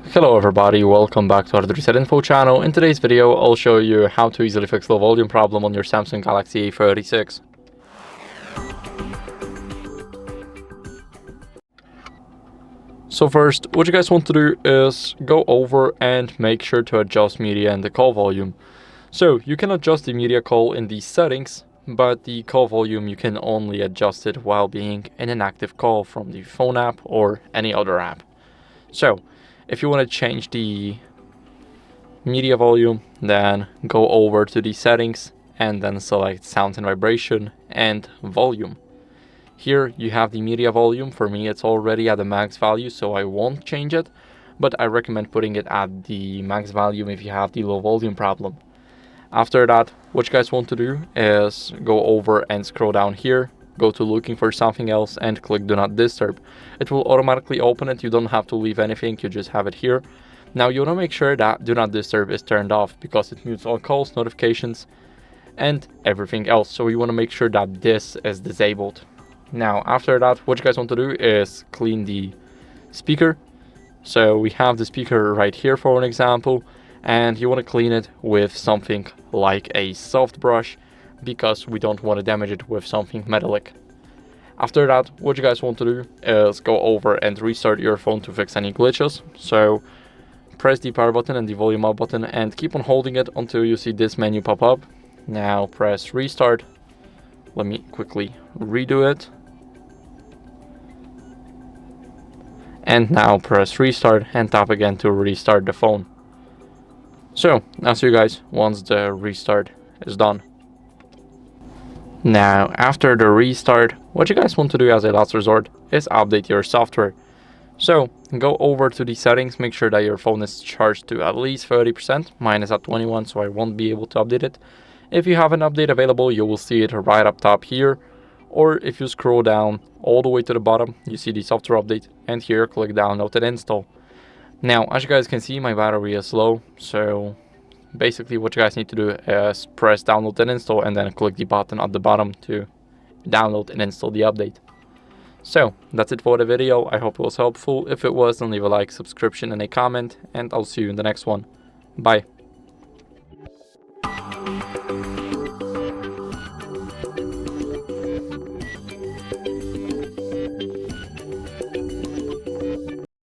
Hello everybody, welcome back to HardReset.Info channel. In today's video, I'll show you how to easily fix low volume problem on your Samsung Galaxy A36. So first, what you guys want to do is go over and make sure to adjust media and the call volume. So you can adjust the media call in these settings, but the call volume you can only adjust it while being in an active call from the phone app or any other app. So if you want to change the media volume, then go over to the settings and then select sound and vibration and volume. Here you have the media volume. For me, it's already at the max value, so I won't change it, but I recommend putting it at the max value if you have the low volume problem. After that, what you guys want to do is go over and scroll down here, go to looking for something else and click do not disturb. It will automatically open it. You don't have to leave anything, you just have it here. Now you want to make sure that do not disturb is turned off because it mutes all calls, notifications and everything else. So you want to make sure that this is disabled. Now after that, what you guys want to do is clean the speaker. So we have the speaker right here for an example, and you want to clean it with something like a soft brush because we don't want to damage it with something metallic. After that, what you guys want to do is go over and restart your phone to fix any glitches. So press the power button and the volume up button and keep on holding it until you see this menu pop up. Now press restart. Let me quickly redo it. And now press restart and tap again to restart the phone. So I'll see you guys once the restart is done. Now after the restart, what you guys want to do as a last resort is update your software. So go over to the settings, make sure that your phone is charged to at least 30%. Mine is at 21, so I won't be able to update it. If you have an update available, you will see it right up top here. Or if you scroll down all the way to the bottom, you see the software update, and here click download and install. Now, as you guys can see, my battery is low, so basically what you guys need to do is press download and install and then click the button at the bottom to download and install the update. So that's it for the video. I hope it was helpful. If it was, then leave a like, subscription and a comment, and I'll see you in the next one. Bye.